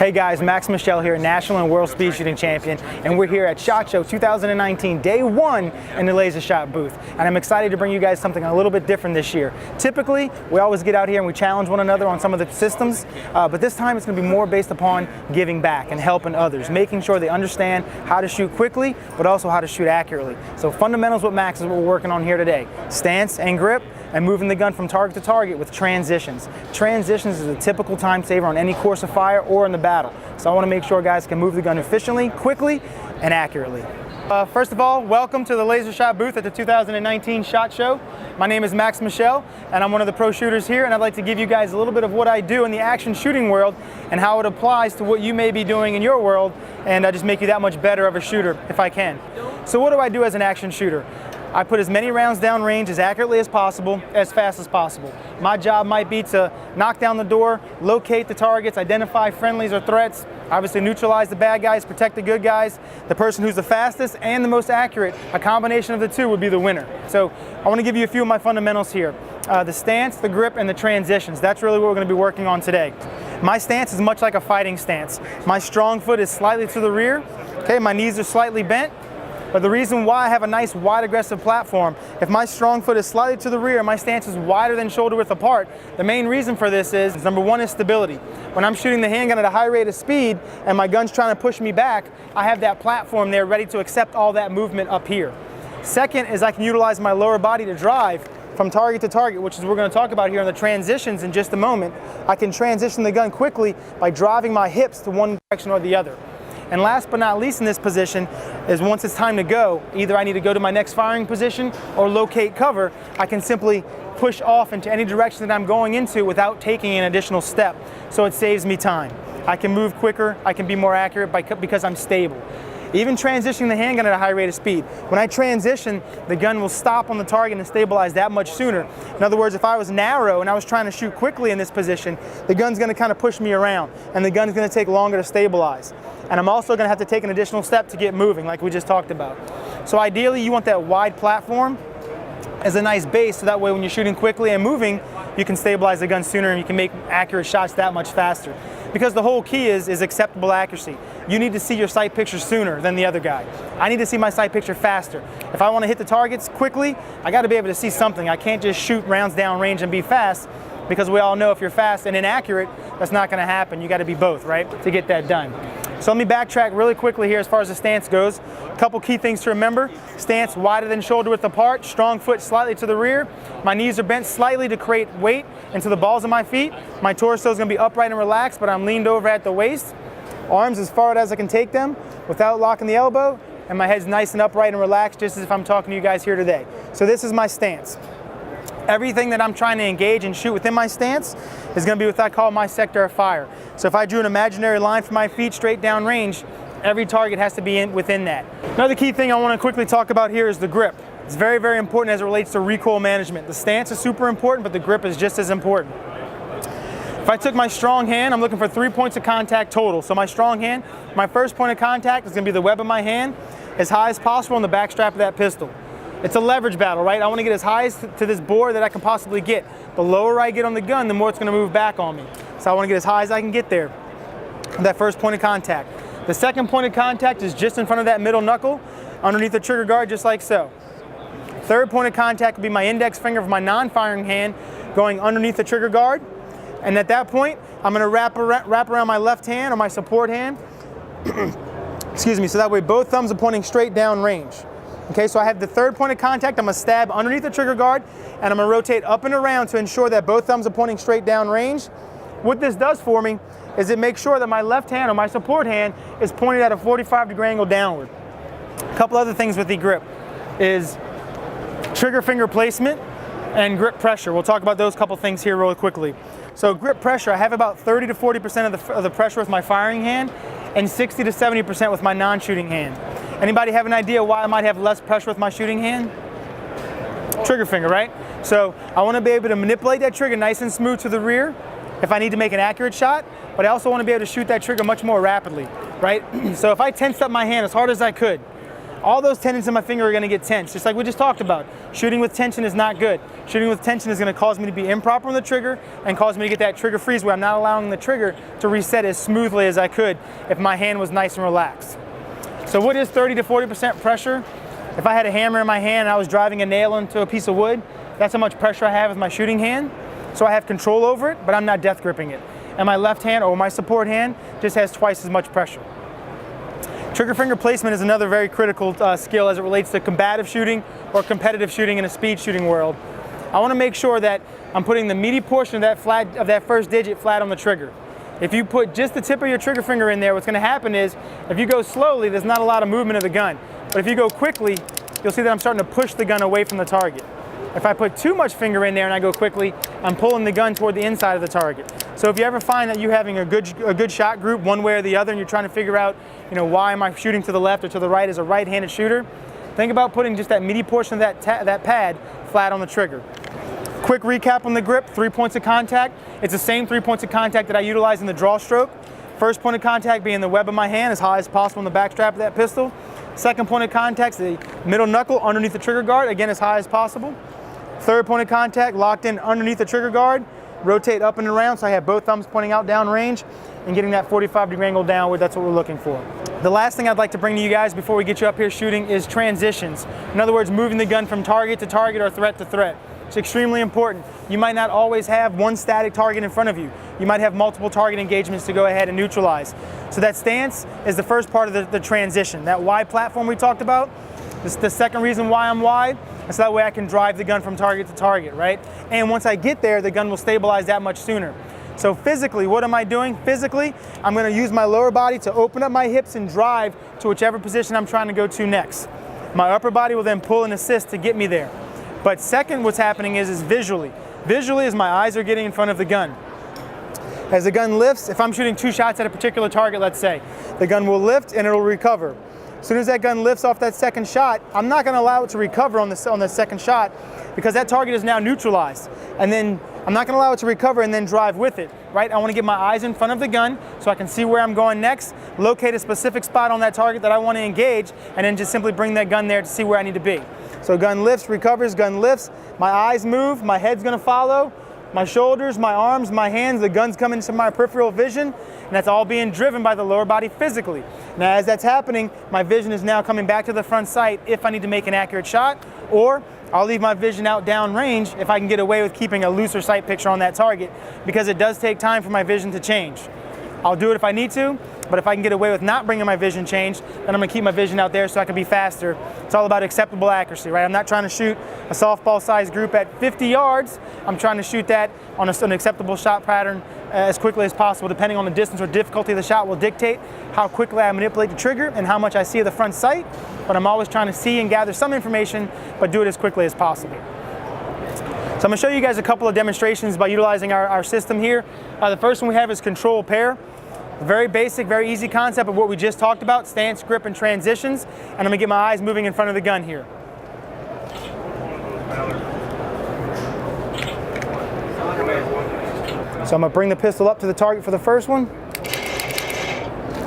Hey guys, Michel here, National and World Speed Shooting Champion, and we're here at SHOT Show 2019, day one in the Laser Shot booth. And I'm excited to bring you guys something a little bit different this year. Typically, we always get out here and we challenge one another on some of the systems, but this time it's going to be more based upon giving back and helping others, making sure they understand how to shoot quickly, but also how to shoot accurately. So fundamentals with Max is what we're working on here today. Stance and grip, and moving the gun from target to target with transitions. Transitions is a typical time saver on any course of fire or in the battle. So I want to make sure guys can move the gun efficiently, quickly, and accurately. First of all, welcome to the Laser Shot booth at the 2019 SHOT Show. My name is Michel, and I'm one of the pro shooters here, and I'd like to give you guys a little bit of what I do in the action shooting world and how it applies to what you may be doing in your world, and just make you that much better of a shooter if I can. So what do I do as an action shooter? I put as many rounds down range as accurately as possible, as fast as possible. My job might be to knock down the door, locate the targets, identify friendlies or threats, obviously neutralize the bad guys, protect the good guys. The person who's the fastest and the most accurate, a combination of the two would be the winner. So I want to give you a few of my fundamentals here. The stance, the grip, and the transitions. That's really what we're going to be working on today. My stance is much like a fighting stance. My strong foot is slightly to the rear. Okay, my knees are slightly bent. But the reason why I have a nice wide aggressive platform, if my strong foot is slightly to the rear, my stance is wider than shoulder width apart, the main reason for this is, number one is stability. When I'm shooting the handgun at a high rate of speed and my gun's trying to push me back, I have that platform there ready to accept all that movement up here. Second is I can utilize my lower body to drive from target to target, which is what we're going to talk about here in the transitions in just a moment. I can transition the gun quickly by driving my hips to one direction or the other. And last but not least in this position is once it's time to go, either I need to go to my next firing position or locate cover, I can simply push off into any direction that I'm going into without taking an additional step. So it saves me time. I can move quicker, I can be more accurate because I'm stable. Even transitioning the handgun at a high rate of speed. When I transition, the gun will stop on the target and stabilize that much sooner. In other words, if I was narrow and I was trying to shoot quickly in this position, the gun's going to kind of push me around and the gun's going to take longer to stabilize. And I'm also going to have to take an additional step to get moving, like we just talked about. So ideally, you want that wide platform as a nice base, so that way when you're shooting quickly and moving, you can stabilize the gun sooner and you can make accurate shots that much faster. Because the whole key is acceptable accuracy. You need to see your sight picture sooner than the other guy. I need to see my sight picture faster. If I want to hit the targets quickly, I got to be able to see something. I can't just shoot rounds down range and be fast, because we all know if you're fast and inaccurate, that's not going to happen. You got to be both, right, to get that done. So let me backtrack really quickly here as far as the stance goes. A couple key things to remember. Stance wider than shoulder width apart, strong foot slightly to the rear. My knees are bent slightly to create weight into the balls of my feet. My torso is going to be upright and relaxed, but I'm leaned over at the waist. Arms as far as I can take them without locking the elbow. And my head's nice and upright and relaxed, just as if I'm talking to you guys here today. So this is my stance. Everything that I'm trying to engage and shoot within my stance is going to be what I call my sector of fire. So if I drew an imaginary line from my feet straight down range, every target has to be within that. Another key thing I want to quickly talk about here is the grip. It's very, very important as it relates to recoil management. The stance is super important, but the grip is just as important. If I took my strong hand, I'm looking for 3 points of contact total. So my strong hand, my first point of contact is going to be the web of my hand as high as possible on the back strap of that pistol. It's a leverage battle, right? I want to get as high as to this bore that I can possibly get. The lower I get on the gun, the more it's going to move back on me. So I want to get as high as I can get there, that first point of contact. The second point of contact is just in front of that middle knuckle, underneath the trigger guard, just like so. Third point of contact will be my index finger of my non-firing hand going underneath the trigger guard. And at that point, I'm going to wrap around my left hand or my support hand, excuse me, so that way both thumbs are pointing straight down range. Okay, so I have the third point of contact. I'm going to stab underneath the trigger guard, and I'm going to rotate up and around to ensure that both thumbs are pointing straight down range. What this does for me is it makes sure that my left hand or my support hand is pointed at a 45-degree angle downward. A couple other things with the grip is trigger finger placement and grip pressure. We'll talk about those couple things here really quickly. So grip pressure, I have about 30 to 40% of the pressure with my firing hand and 60 to 70% with my non-shooting hand. Anybody have an idea why I might have less pressure with my shooting hand? Trigger finger, right? So I want to be able to manipulate that trigger nice and smooth to the rear if I need to make an accurate shot, but I also want to be able to shoot that trigger much more rapidly, right? So if I tensed up my hand as hard as I could, all those tendons in my finger are going to get tense, just like we just talked about. Shooting with tension is not good. Shooting with tension is going to cause me to be improper on the trigger and cause me to get that trigger freeze where I'm not allowing the trigger to reset as smoothly as I could if my hand was nice and relaxed. So what is 30 to 40% pressure? If I had a hammer in my hand and I was driving a nail into a piece of wood, that's how much pressure I have with my shooting hand. So I have control over it, but I'm not death gripping it. And my left hand or my support hand just has twice as much pressure. Trigger finger placement is another very critical skill as it relates to combative shooting or competitive shooting in a speed shooting world. I want to make sure that I'm putting the meaty portion of that first digit flat on the trigger. If you put just the tip of your trigger finger in there, what's going to happen is if you go slowly, there's not a lot of movement of the gun. But if you go quickly, you'll see that I'm starting to push the gun away from the target. If I put too much finger in there and I go quickly, I'm pulling the gun toward the inside of the target. So if you ever find that you're having a good shot group one way or the other and you're trying to figure out, why am I shooting to the left or to the right as a right-handed shooter, think about putting just that meaty portion of that pad flat on the trigger. Quick recap on the grip, 3 points of contact. It's the same 3 points of contact that I utilize in the draw stroke. First point of contact being the web of my hand as high as possible on the back strap of that pistol. Second point of contact is the middle knuckle underneath the trigger guard, again as high as possible. Third point of contact locked in underneath the trigger guard. Rotate up and around so I have both thumbs pointing out down range and getting that 45-degree angle downward. That's what we're looking for. The last thing I'd like to bring to you guys before we get you up here shooting is transitions. In other words, moving the gun from target to target or threat to threat. It's extremely important. You might not always have one static target in front of you. You might have multiple target engagements to go ahead and neutralize. So that stance is the first part of the transition. That wide platform we talked about, this is the second reason why I'm wide. So that way I can drive the gun from target to target, right? And once I get there, the gun will stabilize that much sooner. So physically, what am I doing? Physically, I'm gonna use my lower body to open up my hips and drive to whichever position I'm trying to go to next. My upper body will then pull and assist to get me there. But second, what's happening is visually. Visually is my eyes are getting in front of the gun. As the gun lifts, if I'm shooting 2 shots at a particular target, let's say, the gun will lift and it'll recover. As soon as that gun lifts off that second shot, I'm not going to allow it to recover on the second shot because that target is now neutralized. And then I'm not going to allow it to recover and then drive with it, right? I want to get my eyes in front of the gun so I can see where I'm going next, locate a specific spot on that target that I want to engage, and then just simply bring that gun there to see where I need to be. So gun lifts, recovers, gun lifts, my eyes move, my head's going to follow, my shoulders, my arms, my hands, the gun's coming to my peripheral vision, and that's all being driven by the lower body physically. Now as that's happening, my vision is now coming back to the front sight if I need to make an accurate shot, or I'll leave my vision out down range if I can get away with keeping a looser sight picture on that target, because it does take time for my vision to change. I'll do it if I need to, but if I can get away with not bringing my vision change, then I'm going to keep my vision out there so I can be faster. It's all about acceptable accuracy, right? I'm not trying to shoot a softball-sized group at 50 yards. I'm trying to shoot that on an acceptable shot pattern as quickly as possible. Depending on the distance or difficulty of the shot will dictate how quickly I manipulate the trigger and how much I see of the front sight. But I'm always trying to see and gather some information, but do it as quickly as possible. So I'm going to show you guys a couple of demonstrations by utilizing our system here. The first one we have is control pair. Very basic, very easy concept of what we just talked about, stance, grip, and transitions. And I'm going to get my eyes moving in front of the gun here. So I'm going to bring the pistol up to the target for the first one.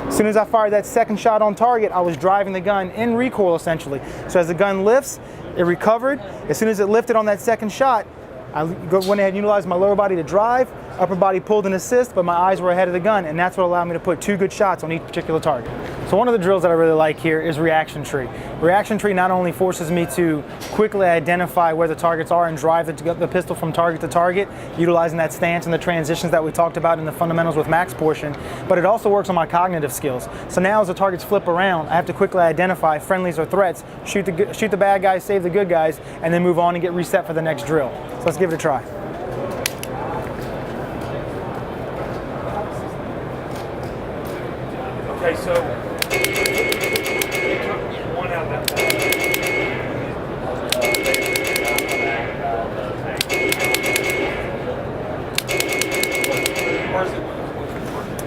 As soon as I fired that second shot on target, I was driving the gun in recoil essentially. So as the gun lifts, it recovered. As soon as it lifted on that second shot, I went ahead and utilized my lower body to drive, upper body pulled and assist, but my eyes were ahead of the gun, and that's what allowed me to put 2 good shots on each particular target. So one of the drills that I really like here is reaction tree. Reaction tree not only forces me to quickly identify where the targets are and drive the pistol from target to target, utilizing that stance and the transitions that we talked about in the fundamentals with Max portion, but it also works on my cognitive skills. So now as the targets flip around, I have to quickly identify friendlies or threats, shoot the bad guys, save the good guys, and then move on and get reset for the next drill. So let's give it a try. Okay, so it took one out that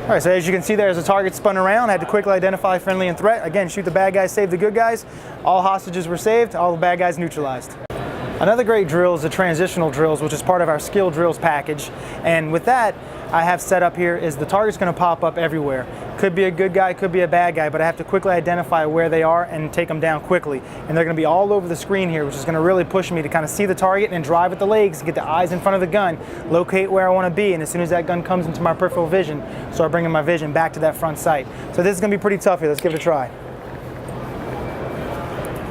All right, so as you can see there, as the target spun around, I had to quickly identify friendly and threat. Again, shoot the bad guys, save the good guys. All hostages were saved, all the bad guys neutralized. Another great drill is the transitional drills, which is part of our skill drills package. And with that, I have set up here is the target's going to pop up everywhere. Could be a good guy, could be a bad guy, but I have to quickly identify where they are and take them down quickly. And they're going to be all over the screen here, which is going to really push me to kind of see the target and drive at the legs, get the eyes in front of the gun, locate where I want to be, and as soon as that gun comes into my peripheral vision, start bringing my vision back to that front sight. So this is going to be pretty tough here. Let's give it a try.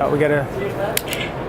Oh, we got to...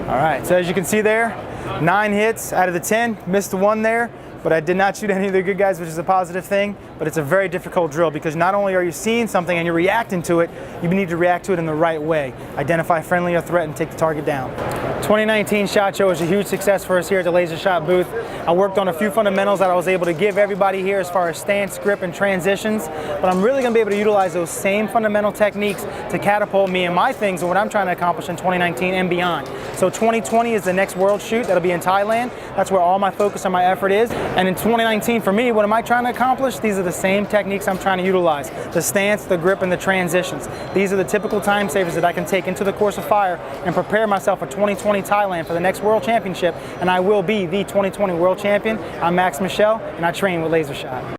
All right, so as you can see there, 9 hits out of the 10, missed the 1 there, but I did not shoot any of the good guys, which is a positive thing, but it's a very difficult drill because not only are you seeing something and you're reacting to it, you need to react to it in the right way. Identify friendly or threat and take the target down. 2019 SHOT Show was a huge success for us here at the Laser Shot booth. I worked on a few fundamentals that I was able to give everybody here as far as stance, grip, and transitions, but I'm really going to be able to utilize those same fundamental techniques to catapult me and my things and what I'm trying to accomplish in 2019 and beyond. So 2020 is the next world shoot. That'll be in Thailand. That's where all my focus and my effort is. And in 2019 for me, what am I trying to accomplish? These are the same techniques I'm trying to utilize. The stance, the grip, and the transitions. These are the typical time savers that I can take into the course of fire and prepare myself for 2020 Thailand for the next World Championship, and I will be the 2020 World Champion. I'm Michel, and I train with Laser Shot.